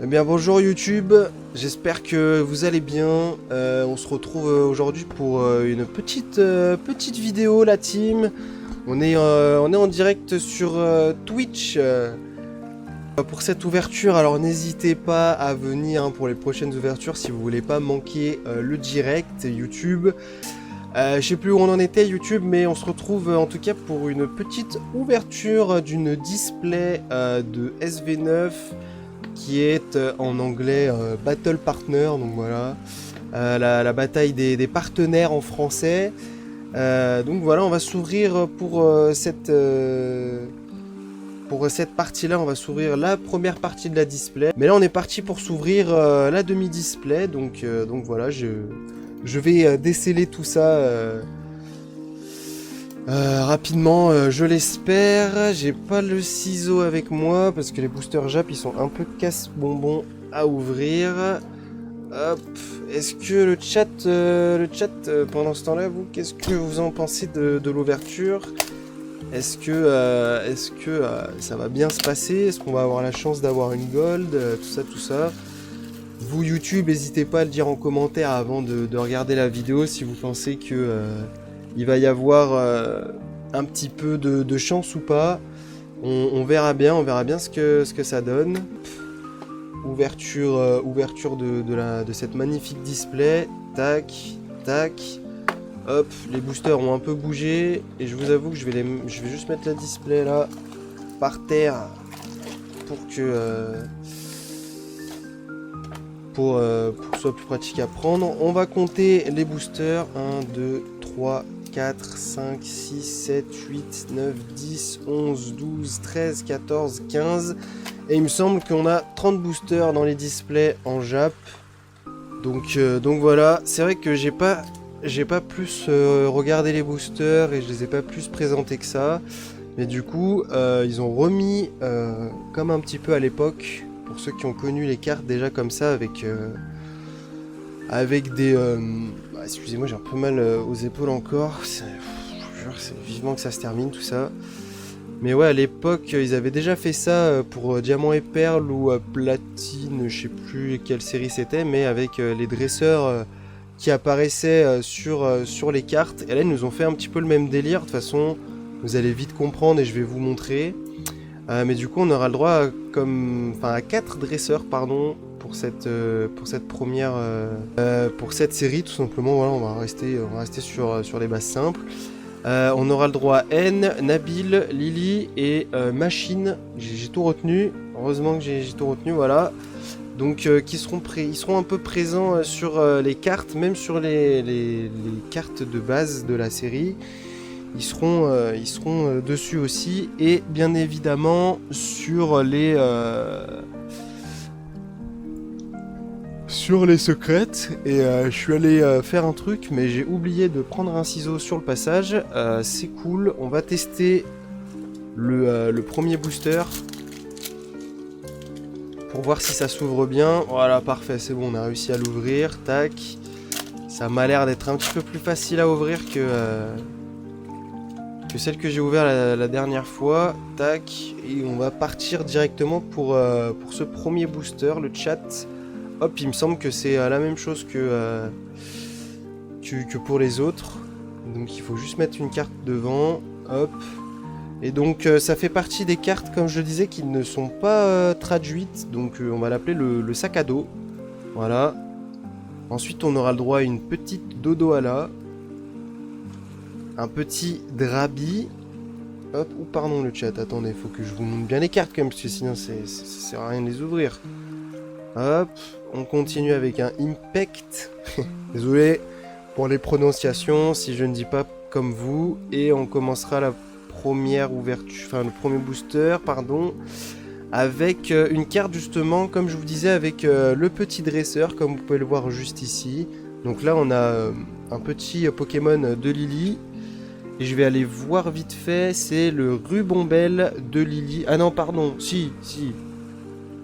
Eh bien bonjour YouTube, j'espère que vous allez bien. On se retrouve aujourd'hui pour une petite vidéo la team. On est en direct sur Twitch pour cette ouverture, alors n'hésitez pas à venir pour les prochaines ouvertures si vous voulez pas manquer le direct YouTube. Je sais plus où on en était YouTube, mais on se retrouve en tout cas pour une petite ouverture d'une display de SV9 qui est en anglais Battle Partner, donc voilà, la bataille des partenaires en français. Donc voilà, on va s'ouvrir pour cette partie-là, on va s'ouvrir la première partie de la display. Mais là, on est parti pour s'ouvrir la demi-display, donc voilà, je vais déceler tout ça rapidement, je l'espère. J'ai pas le ciseau avec moi parce que les boosters Jap ils sont un peu casse-bonbons à ouvrir. Hop, est-ce que le chat pendant ce temps-là, vous, qu'est-ce que vous en pensez de l'ouverture? Est-ce que ça va bien se passer? Est-ce qu'on va avoir la chance d'avoir une gold? Tout ça. Vous YouTube, n'hésitez pas à le dire en commentaire avant de regarder la vidéo si vous pensez que il va y avoir un petit peu de chance ou pas. On verra bien ce que ça donne. Ouverture de cette magnifique display. Tac, tac. Hop, les boosters ont un peu bougé. Et je vous avoue que je vais juste mettre la display là, par terre, pour que ce soit plus pratique à prendre. On va compter les boosters. 1, 2, 3, 4, 5, 6, 7, 8, 9, 10, 11, 12, 13, 14, 15. Et il me semble qu'on a 30 boosters dans les displays en Jap. Donc voilà, c'est vrai que j'ai pas plus regardé les boosters et je les ai pas plus présentés que ça. Mais du coup, ils ont remis comme un petit peu à l'époque, pour ceux qui ont connu les cartes déjà comme ça, avec des... excusez-moi, j'ai un peu mal aux épaules encore. Je vous jure, c'est vivement que ça se termine tout ça. Mais ouais, à l'époque, ils avaient déjà fait ça pour Diamant et Perle ou Platine, je sais plus quelle série c'était, mais avec les dresseurs qui apparaissaient sur les cartes. Et là, ils nous ont fait un petit peu le même délire. De toute façon, vous allez vite comprendre et je vais vous montrer. Mais du coup, on aura le droit à 4 dresseurs, pardon, pour cette première, pour cette série, tout simplement. Voilà, on va rester sur les bases simples. On aura le droit à N, Nabil, Lily et Machine. J'ai tout retenu. Heureusement que j'ai tout retenu, voilà. Donc ils seront un peu présents sur les cartes, même sur les cartes de base de la série. Ils seront dessus aussi. Et bien évidemment sur les secrètes. Et je suis allé faire un truc, mais j'ai oublié de prendre un ciseau sur le passage. C'est cool. On va tester le premier booster pour voir si ça s'ouvre bien. Voilà, parfait, c'est bon, on a réussi à l'ouvrir. Tac. Ça m'a l'air d'être un petit peu plus facile à ouvrir que celle que j'ai ouverte la dernière fois. Tac. Et on va partir directement pour ce premier booster, le chat. Hop, il me semble que c'est la même chose que pour les autres. Donc il faut juste mettre une carte devant. Hop. Et donc ça fait partie des cartes, comme je le disais, qui ne sont pas traduites. Donc on va l'appeler le sac à dos. Voilà. Ensuite on aura le droit à une petite Dodoala. Un petit Drabi. Hop, ou pardon le chat, attendez, faut que je vous montre bien les cartes quand même, parce que sinon ça sert à rien de les ouvrir. Hop, on continue avec un Impact. Désolé pour les prononciations si je ne dis pas comme vous. Et on commencera la première ouverture, enfin le premier booster, pardon, avec une carte justement, comme je vous disais, avec le petit dresseur, comme vous pouvez le voir juste ici. Donc là on a un petit Pokémon de Lily. Et je vais aller voir vite fait, c'est le Rubombelle de Lily. Ah non, pardon, si,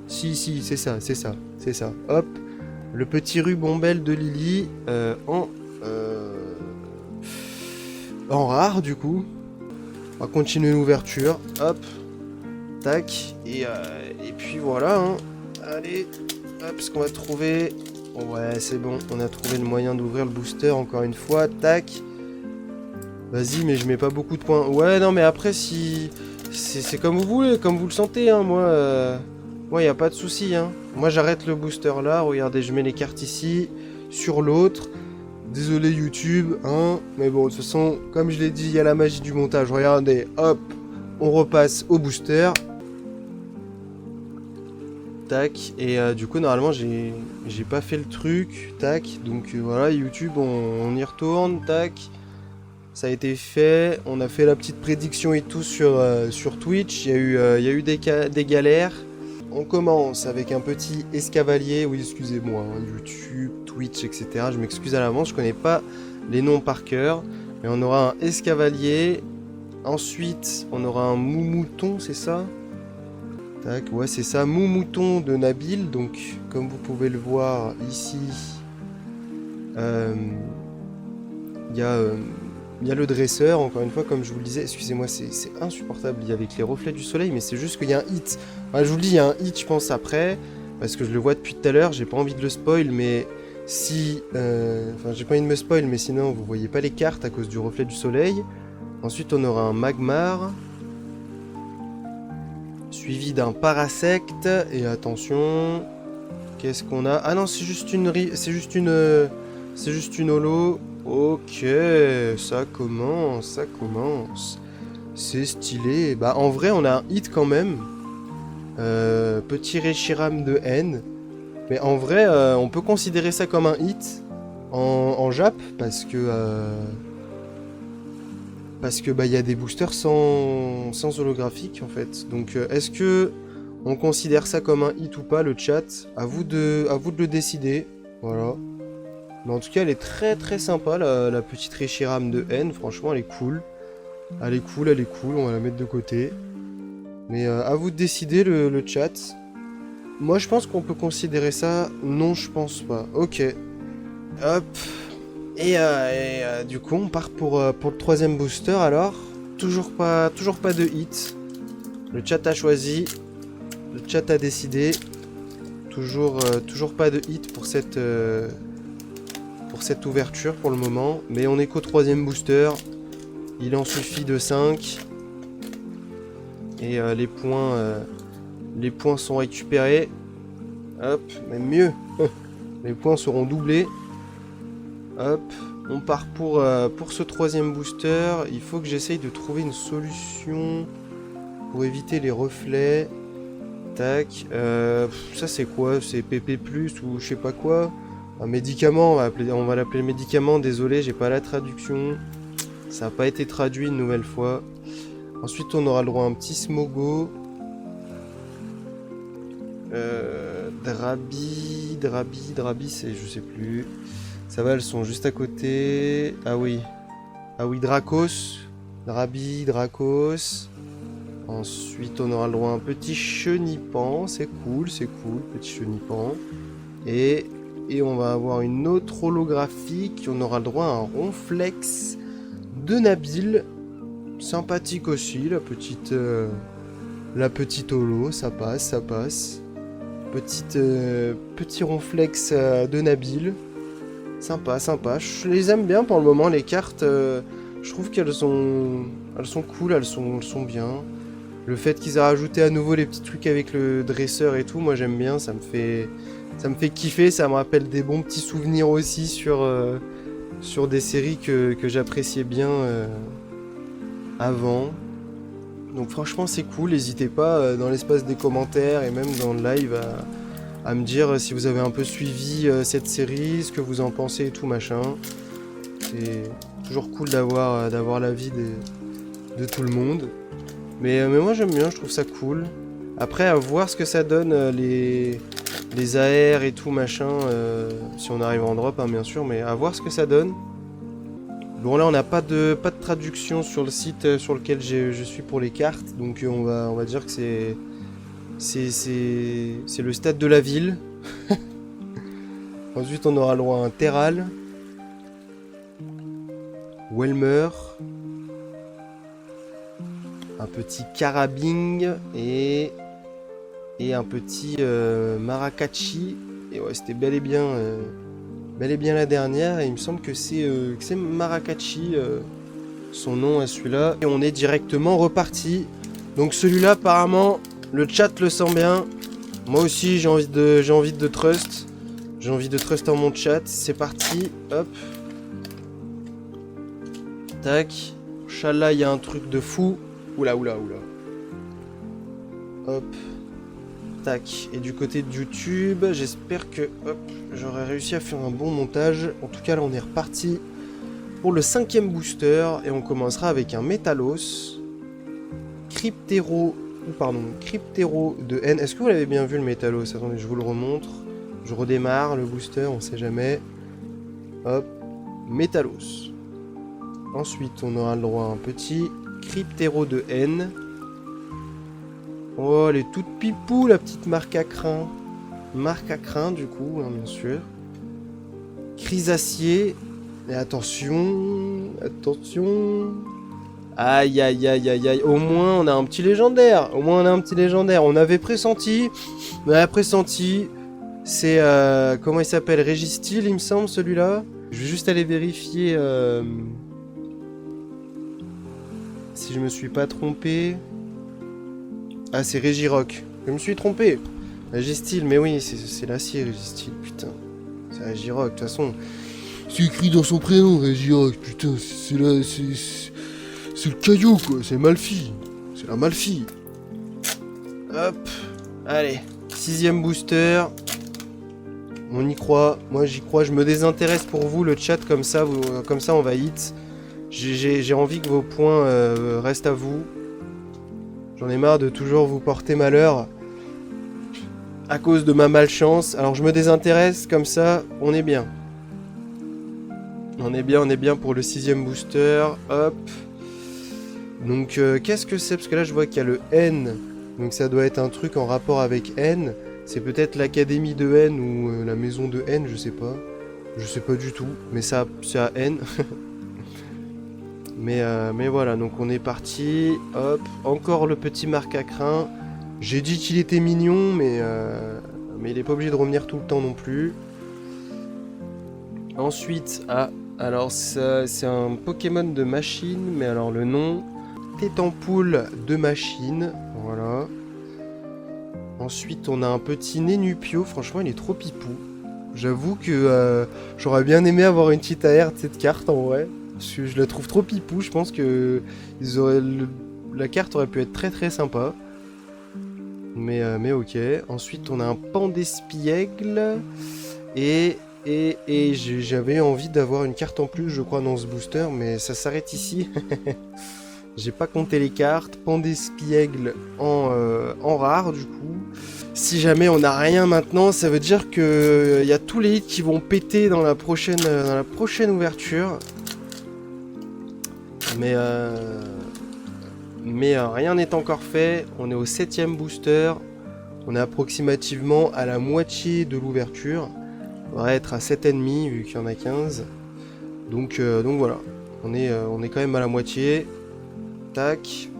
c'est ça. Hop, le petit Rubombelle de Lily en rare du coup. On va continuer l'ouverture. Hop, tac, et puis voilà. Hein. Allez, hop, ce qu'on va trouver. Ouais, c'est bon, on a trouvé le moyen d'ouvrir le booster encore une fois. Tac. Vas-y, mais je mets pas beaucoup de points. Ouais, non, mais après, si... C'est comme vous voulez, comme vous le sentez, hein. Moi, y a pas de souci, hein. Moi, j'arrête le booster là. Regardez, je mets les cartes ici, sur l'autre. Désolé YouTube, hein. Mais bon, de toute façon, comme je l'ai dit, il y a la magie du montage. Regardez, hop, on repasse au booster. Tac, et du coup normalement j'ai pas fait le truc, tac, donc voilà YouTube on y retourne, tac, ça a été fait, on a fait la petite prédiction et tout sur Twitch, il y a eu des galères. On commence avec un petit escavalier, oui excusez-moi, hein, YouTube, Twitch, etc. Je m'excuse à l'avance, je connais pas les noms par cœur, mais on aura un escavalier, ensuite on aura un moumouton, c'est ça ? Tac, ouais c'est ça, moumouton de Nabil, donc comme vous pouvez le voir ici, il y a le dresseur, encore une fois comme je vous le disais, excusez-moi c'est insupportable avec les reflets du soleil, mais c'est juste qu'il y a un hit, enfin, je vous le dis il y a un hit je pense après, parce que je le vois depuis tout à l'heure, j'ai pas envie de le spoil, mais si, enfin j'ai pas envie de me spoil, mais sinon vous voyez pas les cartes à cause du reflet du soleil. Ensuite on aura un magmar, suivi d'un parasecte, et attention, qu'est-ce qu'on a? Ah non, c'est juste une holo. Ok, ça commence. C'est stylé. Bah en vrai, on a un hit quand même. Petit Reshiram de N. Mais en vrai, on peut considérer ça comme un hit en Jap parce que bah il y a des boosters sans holographique en fait. Donc est-ce que on considère ça comme un hit ou pas, le chat? À vous de le décider. Voilà. Mais en tout cas elle est très très sympa la petite Reshiram de N. Franchement elle est cool. Elle est cool, on va la mettre de côté. Mais à vous de décider le chat. Moi je pense qu'on peut considérer ça. Non je pense pas. Ok. Hop. Et du coup, on part pour le troisième booster alors. Toujours pas de hit. Le chat a choisi. Le chat a décidé. Toujours pas de hit pour cette ouverture pour le moment. Mais on est qu'au troisième booster. Il en suffit de 5. Et les points sont récupérés. Hop, même mieux. Les points seront doublés. Hop, on part pour ce troisième booster. Il faut que j'essaye de trouver une solution pour éviter les reflets. Tac. Ça c'est quoi? C'est PP+, ou je sais pas quoi. Un médicament, on va l'appeler le médicament. Désolé, j'ai pas la traduction. Ça n'a pas été traduit une nouvelle fois. Ensuite, on aura le droit à un petit Smogo. Drabi, c'est... je sais plus. Ça va, elles sont juste à côté. Ah oui, Dracos. Drabi, Dracos. Ensuite, on aura le droit à un petit chenipan. C'est cool, petit chenipan. Et on va avoir une autre holographique. On aura le droit à un ronflex de Nabil. Sympathique aussi, la petite holo. Ça passe. Petit ronflex de Nabil. Sympa. Je les aime bien pour le moment, les cartes. Je trouve qu'elles sont cool, elles sont bien. Le fait qu'ils aient rajouté à nouveau les petits trucs avec le dresseur et tout, moi j'aime bien, ça me fait kiffer, ça me rappelle des bons petits souvenirs aussi sur des séries que j'appréciais bien avant. Donc franchement c'est cool, n'hésitez pas dans l'espace des commentaires et même dans le live à me dire si vous avez un peu suivi cette série, ce que vous en pensez et tout machin. C'est toujours cool d'avoir l'avis de tout le monde. Mais moi j'aime bien, je trouve ça cool. Après à voir ce que ça donne les AR et tout machin, si on arrive en drop hein, bien sûr, mais à voir ce que ça donne. Bon là on n'a pas de traduction sur le site sur lequel je suis pour les cartes, donc on va dire que c'est le stade de la ville. Ensuite on aura le droit à un Terral. Welmer. Un petit Carabing et Et un petit Maracaichi. Et ouais, c'était bel et bien la dernière. Et il me semble que c'est Maracaichi, son nom à celui-là. Et on est directement reparti. Donc celui-là, apparemment, le chat le sent bien. Moi aussi, j'ai envie de trust. J'ai envie de trust en mon chat. C'est parti. Hop. Tac. Inch'Allah, il y a un truc de fou. Oula. Hop. Tac. Et du côté de YouTube, j'espère que j'aurai réussi à faire un bon montage. En tout cas, là, on est reparti pour le 5e booster. Et on commencera avec un Métalos. Cryptéro de N. Est-ce que vous l'avez bien vu, le Métalos? Attendez, je vous le remontre. Je redémarre le booster, on sait jamais. Hop. Métalos. Ensuite, on aura le droit à un petit Cryptéro de N. Oh, elle est toute pipou, la petite marque à crin. Marque à crin, du coup, hein, bien sûr. Chrysacier. Et attention. Aïe. Au moins, on a un petit légendaire. On avait pressenti. C'est, comment il s'appelle? Régistil, il me semble, celui-là. Je vais juste aller vérifier si je me suis pas trompé. Ah, c'est Régirock. Je me suis trompé. Régistil, mais oui, c'est l'acier, Régistil, putain. C'est Régirock, de toute façon. C'est écrit dans son prénom, Régirock, putain. C'est le caillou, quoi. C'est Malfi. C'est la Malfi. Hop. Allez. 6e booster. On y croit. Moi, j'y crois. Je me désintéresse pour vous, le chat, comme ça, on va hit. J'ai envie que vos points restent à vous. J'en ai marre de toujours vous porter malheur à cause de ma malchance. Alors je me désintéresse, comme ça, on est bien. On est bien pour le 6e booster. Hop. Donc qu'est-ce que c'est? Parce que là je vois qu'il y a le N. Donc ça doit être un truc en rapport avec N. C'est peut-être l'académie de N ou la maison de N, je sais pas. Je sais pas du tout. Mais ça c'est à N. Mais voilà, donc on est parti. Hop, encore le petit marque à crin. J'ai dit qu'il était mignon, mais il est pas obligé de revenir tout le temps non plus. Ensuite, alors c'est un Pokémon de machine, mais alors le nom, Tétampoule de machine, voilà. Ensuite, on a un petit Nénupio, franchement il est trop pipou. J'avoue que j'aurais bien aimé avoir une petite AR de cette carte en vrai. Je la trouve trop pipou, je pense que la carte aurait pu être très très sympa. Mais ok. Ensuite on a un Pandespiègle. Et j'avais envie d'avoir une carte en plus, je crois, dans ce booster, mais ça s'arrête ici. J'ai pas compté les cartes. Pandespiègle en rare du coup. Si jamais on n'a rien maintenant, ça veut dire que y a tous les hits qui vont péter dans la prochaine ouverture. Mais rien n'est encore fait. On est au 7e booster. On est approximativement à la moitié de l'ouverture. On va être à 7,5 vu qu'il y en a 15. Donc voilà. On est quand même à la moitié. Tac.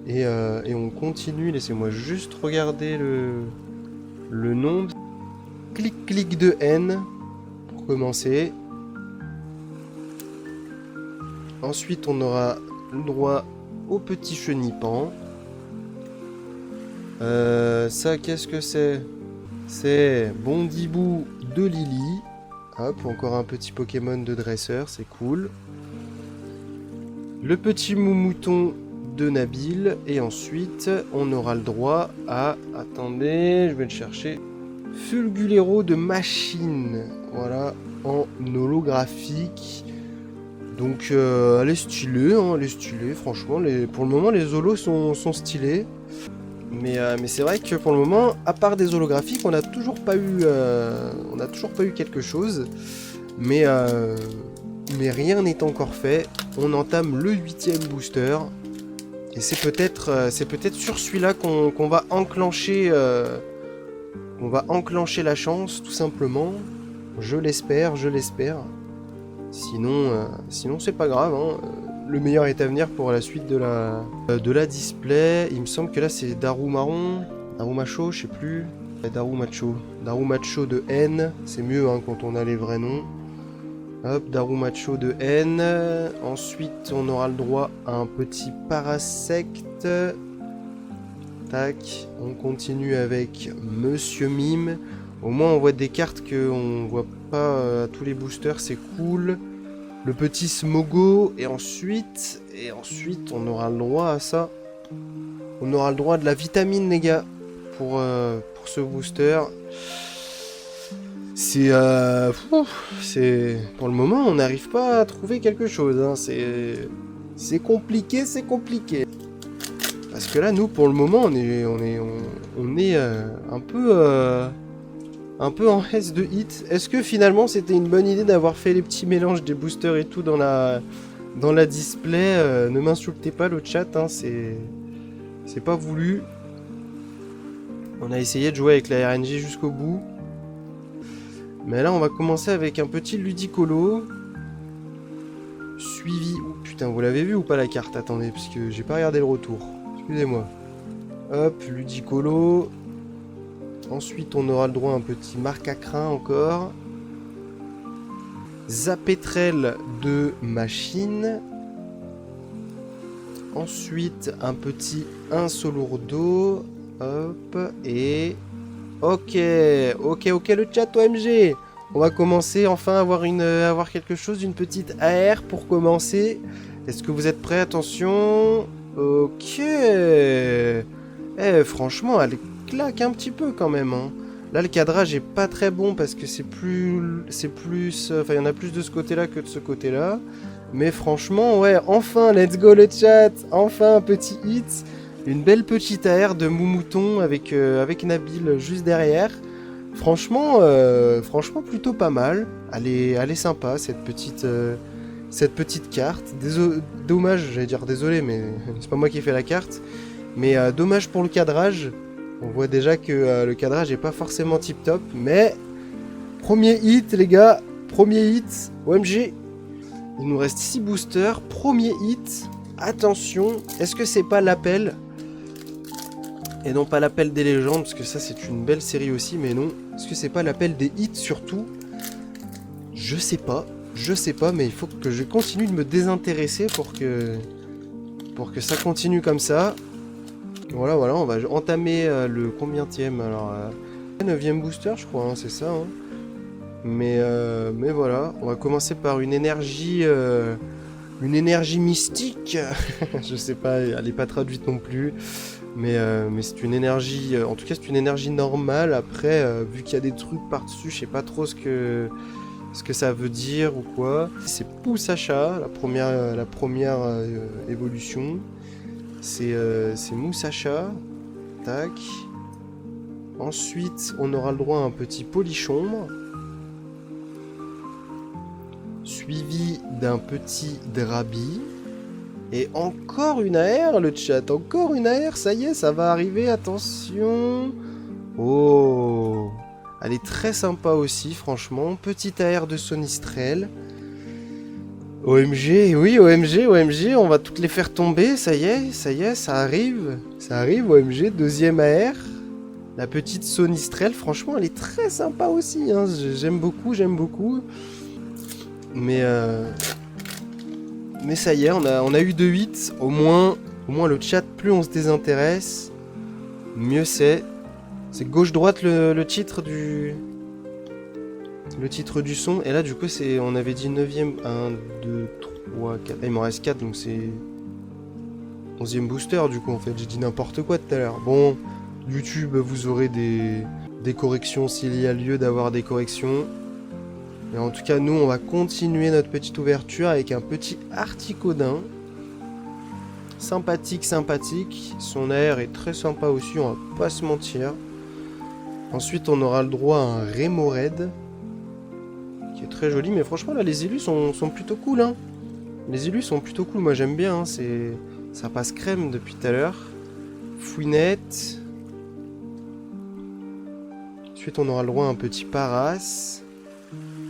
Et on continue. Laissez-moi juste regarder le nombre. Clic de N. Pour commencer. Ensuite, on aura le droit au petit chenipan. Ça, qu'est-ce que c'est? C'est Bondibou de Lily. Hop, encore un petit Pokémon de dresseur, c'est cool. Le petit Moumouton de Nabil. Et ensuite, on aura le droit à... Attendez, je vais le chercher. Fulgulero de machine. Voilà, en holographique. Donc elle est stylée, franchement. Pour le moment, les holos sont stylés. Mais c'est vrai que pour le moment, à part des holographiques, on n'a toujours pas eu quelque chose. Mais rien n'est encore fait. On entame le 8e booster. Et c'est peut-être sur celui-là qu'on va enclencher la chance, tout simplement. Je l'espère. Sinon c'est pas grave, hein. Le meilleur est à venir pour la suite de la display. Il me semble que là c'est Darumaron. Darumacho, je sais plus. Darumacho. Darumacho de N. C'est mieux hein, quand on a les vrais noms. Hop, Darumacho de N. Ensuite, on aura le droit à un petit Parasect. Tac. On continue avec Monsieur Mime. Au moins, on voit des cartes qu'on voit pas à tous les boosters. C'est cool. Le petit Smogo. Et ensuite, on aura le droit à ça. On aura le droit à de la vitamine, les gars. Pour ce booster. C'est pour le moment on n'arrive pas à trouver quelque chose hein. C'est compliqué, parce que là nous pour le moment on est un peu en hesse de hit. Est-ce que finalement c'était une bonne idée d'avoir fait les petits mélanges des boosters et tout dans la display? Ne m'insultez pas le chat hein, c'est pas voulu. On a essayé de jouer avec la RNG jusqu'au bout. Mais là, on va commencer avec un petit Ludicolo. Suivi... Oh, putain, vous l'avez vu ou pas la carte? Attendez, parce que j'ai pas regardé le retour. Excusez-moi. Hop, Ludicolo. Ensuite, on aura le droit à un petit Marcacrin encore. Zapetrel de Machine. Ensuite, un petit Insolourdo. Hop, et... Ok, le chat OMG. On va commencer enfin à avoir quelque chose, une petite AR pour commencer. Est-ce que vous êtes prêts? Attention. Ok. Franchement, elle claque un petit peu quand même. Hein. Là, le cadrage est pas très bon parce que c'est plus... Enfin, il y en a plus de ce côté-là que de ce côté-là. Mais franchement, ouais, enfin, let's go le chat. Enfin, un petit hit. Une belle petite AR de Moumouton avec Nabil juste derrière. Franchement, plutôt pas mal. Elle est sympa cette petite carte. Dommage, j'allais dire désolé, mais c'est pas moi qui ai fait la carte. Mais dommage pour le cadrage. On voit déjà que le cadrage est pas forcément tip top. Mais premier hit les gars, premier hit. OMG. Il nous reste 6 boosters. Premier hit. Attention, est-ce que c'est pas l'appel ? Et non pas l'appel des légendes, parce que ça c'est une belle série aussi, mais non. Est-ce que c'est pas l'appel des hits surtout? Je sais pas, mais il faut que je continue de me désintéresser pour que ça continue comme ça. Voilà, on va entamer le combienième, alors 9e booster je crois, hein, c'est ça. Hein. Mais voilà, on va commencer par une énergie mystique. Je sais pas, elle est pas traduite non plus. Mais c'est une énergie, en tout cas c'est une énergie normale. Après, vu qu'il y a des trucs par-dessus, je sais pas trop ce que ça veut dire ou quoi. C'est Poussacha, la première évolution. C'est Moussacha. Tac. Ensuite, on aura le droit à un petit Polichombre. Suivi d'un petit Drabi. Et encore une AR, le chat, encore une AR, ça y est, ça va arriver, attention. Oh, elle est très sympa aussi, franchement. Petite AR de Sonistrel. OMG, oui, OMG, on va toutes les faire tomber, ça y est, ça arrive. Ça arrive, OMG, deuxième AR. La petite Sonistrel, franchement, elle est très sympa aussi, hein. J'aime beaucoup. Mais ça y est, on a eu 2 hits. Au moins le chat, plus on se désintéresse, mieux c'est. C'est gauche-droite le titre du son. Et là, du coup, on avait dit 9ème. 1, 2, 3, 4. Il m'en reste 4, donc c'est 11ème booster, du coup, en fait. J'ai dit n'importe quoi tout à l'heure. Bon, YouTube, vous aurez des corrections s'il y a lieu d'avoir des corrections. Mais en tout cas, nous, on va continuer notre petite ouverture avec un petit Articodin. Sympathique. Son air est très sympa aussi, on va pas se mentir. Ensuite, on aura le droit à un Remoraid, qui est très joli. Mais franchement, là, les élus sont plutôt cool. Hein. Les élus sont plutôt cool, moi j'aime bien. Hein. Ça passe crème depuis tout à l'heure. Fouinette. Ensuite, on aura le droit à un petit Paras.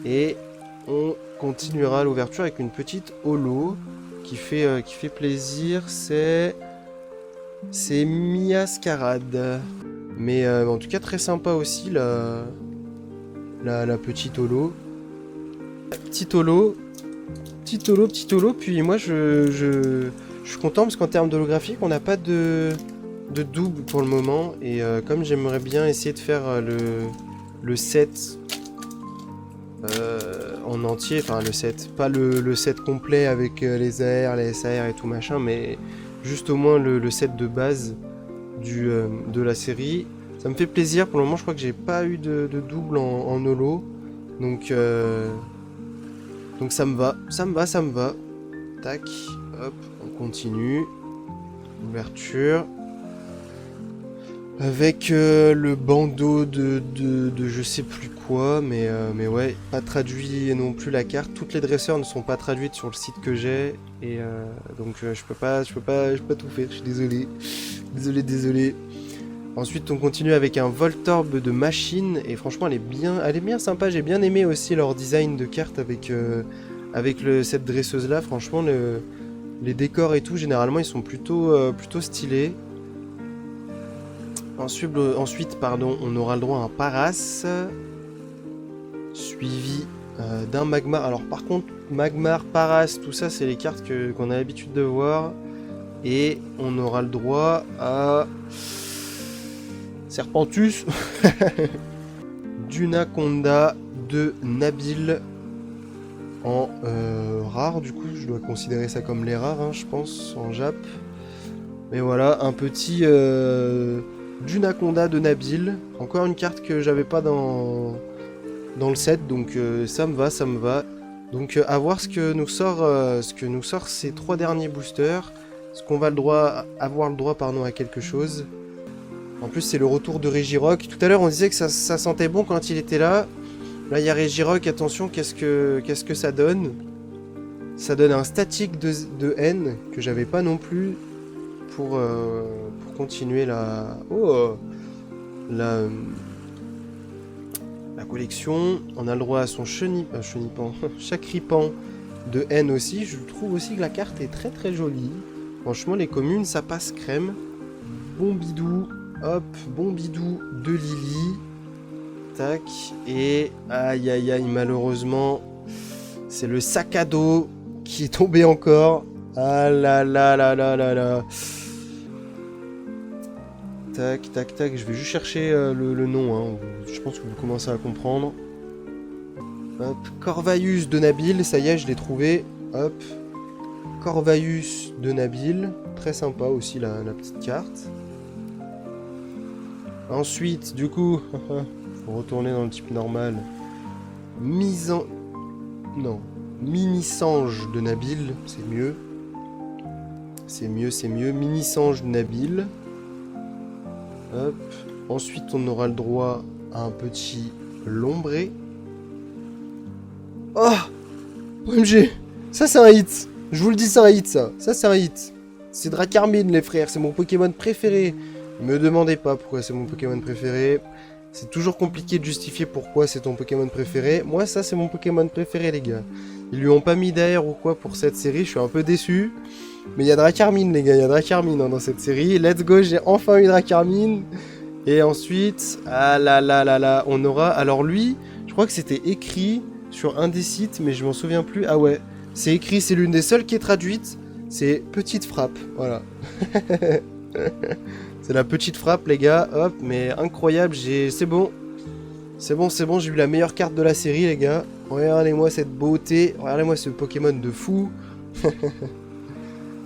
Et on continuera l'ouverture avec une petite holo qui fait plaisir. C'est Miascarade. Mais en tout cas, très sympa aussi la petite holo. Petite holo. Petite holo, petite holo. Puis moi, je suis content parce qu'en termes d'holographique, on n'a pas de double pour le moment. Et comme j'aimerais bien essayer de faire le set en entier, enfin le set, pas le set complet avec les AR, les SAR et tout machin, mais juste au moins le set de base de la série. Ça me fait plaisir, pour le moment je crois que j'ai pas eu de double en holo, donc ça me va, ça me va, ça me va. Tac, hop, on continue. Ouverture. Avec le bandeau de je sais plus quoi, mais ouais, pas traduit non plus la carte. Toutes les dresseurs ne sont pas traduites sur le site que j'ai, et donc je peux pas tout faire, je suis désolé. Désolé. Ensuite on continue avec un Voltorb de machine, et franchement elle est bien sympa, j'ai bien aimé aussi leur design de carte avec cette dresseuse là, franchement les décors et tout, généralement ils sont plutôt stylés. Ensuite, on aura le droit à un Paras, suivi d'un Magmar. Alors par contre, Magmar, Paras, tout ça, c'est les cartes qu'on a l'habitude de voir. Et on aura le droit à Serpentus, Dunaconda de Nabil en rare. Du coup, je dois considérer ça comme les rares, hein, je pense, en Jap. Mais voilà, un petit Dunaconda de Nabil. Encore une carte que j'avais pas dans le set, donc ça me va. Donc à voir ce que nous sort ces 3 derniers boosters. Est-ce qu'on va avoir le droit à quelque chose. En plus c'est le retour de Regirock. Tout à l'heure on disait que ça sentait bon quand il était là. Là il y a Regirock, attention, qu'est-ce que ça donne. Ça donne un statique de N que j'avais pas non plus pour continuer la collection. On a le droit à son chenipan, Chacripan de N aussi. Je trouve aussi que la carte est très très jolie. Franchement les communes ça passe crème. Bon bidou, hop, bon bidou de Lily. Tac, et aïe aïe aïe, malheureusement c'est le sac à dos qui est tombé encore. Ah là là là là là là. Tac, tac, tac, je vais juste chercher le nom, hein. Je pense que vous commencez à comprendre. Hop, Corvaeus de Nabil, ça y est, je l'ai trouvé. Hop, Corvaeus de Nabil, très sympa aussi la petite carte. Ensuite, du coup, faut retourner dans le type normal. Mini-Sange de Nabil, c'est mieux. C'est mieux. Mini-Sange de Nabil. Hop. Ensuite, on aura le droit à un petit Lombré. Oh, OMG, ça c'est un hit. Je vous le dis, c'est un hit, ça. Ça c'est un hit. C'est Dracarmine, les frères. C'est mon Pokémon préféré. Ne me demandez pas pourquoi c'est mon Pokémon préféré. C'est toujours compliqué de justifier pourquoi c'est ton Pokémon préféré. Moi, ça c'est mon Pokémon préféré, les gars. Ils lui ont pas mis d'air ou quoi pour cette série. Je suis un peu déçu. Mais il y a Dracarmine, les gars, il y a Dracarmine hein, dans cette série. Let's go, j'ai enfin eu Dracarmine. Et ensuite, ah là là là là, on aura... Alors lui, je crois que c'était écrit sur un des sites, mais je m'en souviens plus. Ah ouais, c'est écrit, c'est l'une des seules qui est traduite. C'est Petite Frappe, voilà. C'est la Petite Frappe, les gars. Hop, mais incroyable, c'est bon. C'est bon, j'ai eu la meilleure carte de la série, les gars. Regardez-moi cette beauté. Regardez-moi ce Pokémon de fou.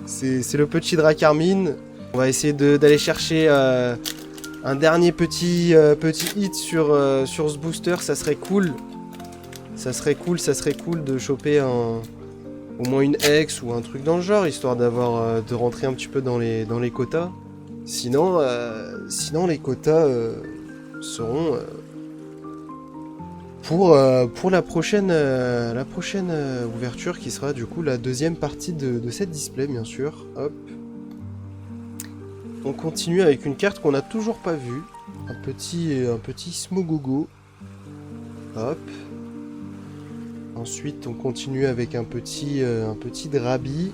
C'est le petit Dracarmine. On va essayer d'aller chercher un dernier petit hit sur ce booster. Ça serait cool. Ça serait cool de choper au moins une X ou un truc dans le genre, histoire de rentrer un petit peu dans les quotas. Sinon les quotas seront pour la prochaine ouverture qui sera du coup la deuxième partie de cette display, bien sûr. Hop. On continue avec une carte qu'on n'a toujours pas vue. Un petit Smogogo. Hop. Ensuite, on continue avec un petit Drabi.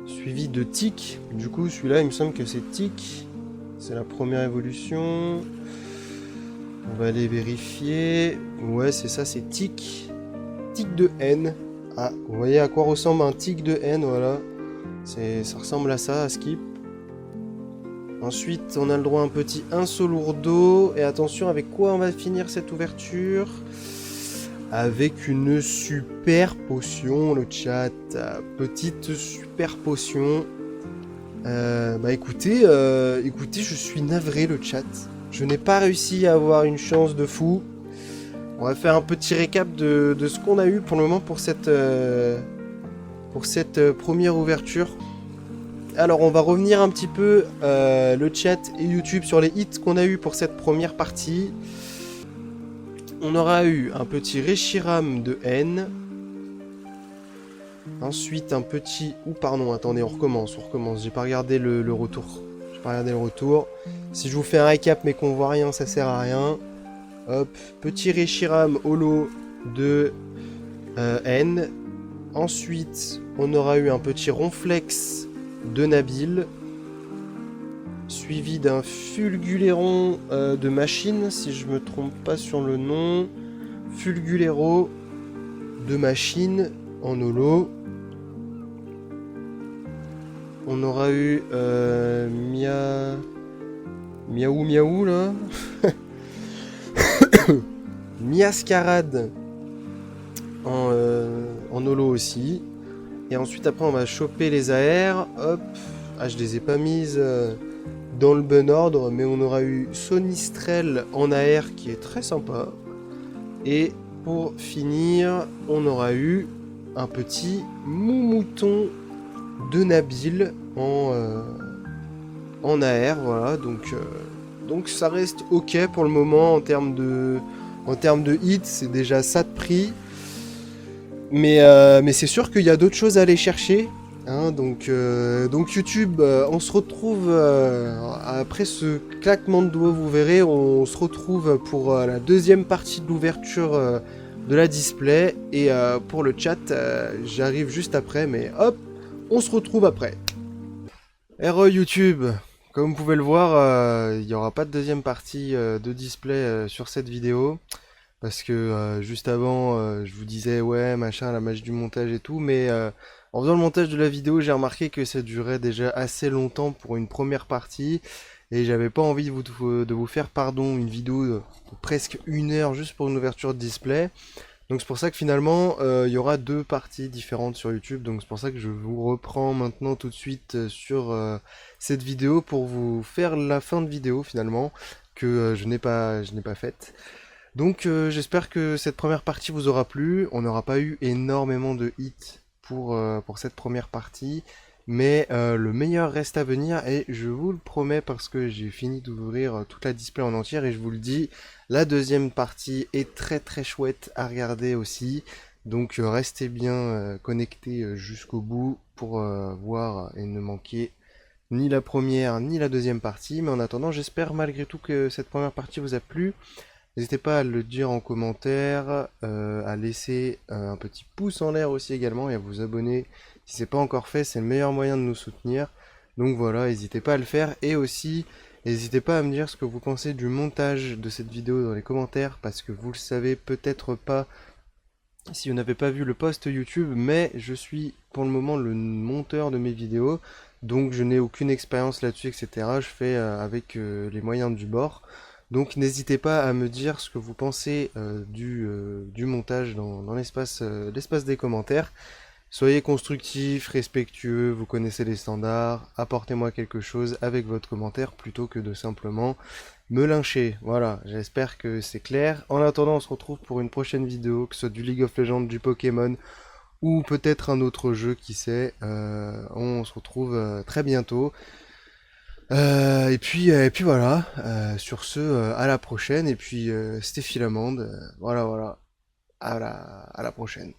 Suivi de Tic. Du coup, celui-là, il me semble que c'est Tic. C'est la première évolution. On va aller vérifier. Ouais, c'est ça, c'est tic. Tic de haine. Ah, vous voyez à quoi ressemble un tic de haine, voilà. Ça ressemble à ça, à Skip. Ensuite, on a le droit à un petit Insolourdo. Et attention, avec quoi on va finir cette ouverture? Avec une super potion, le chat. Petite super potion. Bah écoutez, je suis navré, le chat. Je n'ai pas réussi à avoir une chance de fou. On va faire un petit récap de ce qu'on a eu pour le moment pour cette première ouverture. Alors on va revenir un petit peu le chat et YouTube sur les hits qu'on a eu pour cette première partie. On aura eu un petit Reshiram de haine. Ensuite un petit... pardon, attendez, on recommence. J'ai pas regardé le retour. Si je vous fais un récap mais qu'on voit rien, ça sert à rien. Hop, petit Reshiram holo de haine. Ensuite, on aura eu un petit Ronflex de Nabil. Suivi d'un Fulguléron de machine, si je me trompe pas sur le nom. Fulguléro de machine en holo. On aura eu Miaou Miaou là. Miascarade en holo aussi. Et ensuite après on va choper les AR. Hop. Ah, je les ai pas mises dans le bon ordre, mais on aura eu Sonistrel en AR qui est très sympa. Et pour finir, on aura eu un petit Moumouton de Nabil en AR, voilà, donc ça reste ok pour le moment en termes de hits, c'est déjà ça de prix, mais c'est sûr qu'il y a d'autres choses à aller chercher, hein, donc YouTube, on se retrouve après ce claquement de doigts, vous verrez, on se retrouve pour la deuxième partie de l'ouverture de la display, et pour le chat, j'arrive juste après, mais hop, on se retrouve après. Re YouTube, comme vous pouvez le voir, il n'y aura pas de deuxième partie de display sur cette vidéo. Parce que juste avant, je vous disais, ouais, machin, la magie du montage et tout. Mais en faisant le montage de la vidéo, j'ai remarqué que ça durait déjà assez longtemps pour une première partie. Et j'avais pas envie de vous faire, une vidéo de presque 1 heure juste pour une ouverture de display. Donc c'est pour ça que finalement il y aura 2 parties différentes sur YouTube, donc c'est pour ça que je vous reprends maintenant tout de suite sur cette vidéo pour vous faire la fin de vidéo finalement que je n'ai pas faite. Donc j'espère que cette première partie vous aura plu. On n'aura pas eu énormément de hits pour cette première partie, mais le meilleur reste à venir et je vous le promets parce que j'ai fini d'ouvrir toute la display en entière et je vous le dis, la deuxième partie est très très chouette à regarder aussi. Donc restez bien connectés jusqu'au bout pour voir et ne manquer ni la première ni la deuxième partie. Mais en attendant, j'espère malgré tout que cette première partie vous a plu. N'hésitez pas à le dire en commentaire, à laisser un petit pouce en l'air aussi également et à vous abonner si c'est pas encore fait, c'est le meilleur moyen de nous soutenir. Donc voilà, n'hésitez pas à le faire et aussi n'hésitez pas à me dire ce que vous pensez du montage de cette vidéo dans les commentaires parce que vous le savez peut-être pas si vous n'avez pas vu le post YouTube, mais je suis pour le moment le monteur de mes vidéos, donc je n'ai aucune expérience là-dessus, etc. Je fais avec les moyens du bord. Donc n'hésitez pas à me dire ce que vous pensez du montage dans l'espace des commentaires. Soyez constructifs, respectueux, vous connaissez les standards, apportez-moi quelque chose avec votre commentaire plutôt que de simplement me lyncher. Voilà, j'espère que c'est clair. En attendant, on se retrouve pour une prochaine vidéo, que ce soit du League of Legends, du Pokémon ou peut-être un autre jeu, qui sait. On se retrouve très bientôt. Et puis voilà, sur ce, à la prochaine, et puis c'était Philamande, voilà, à la prochaine.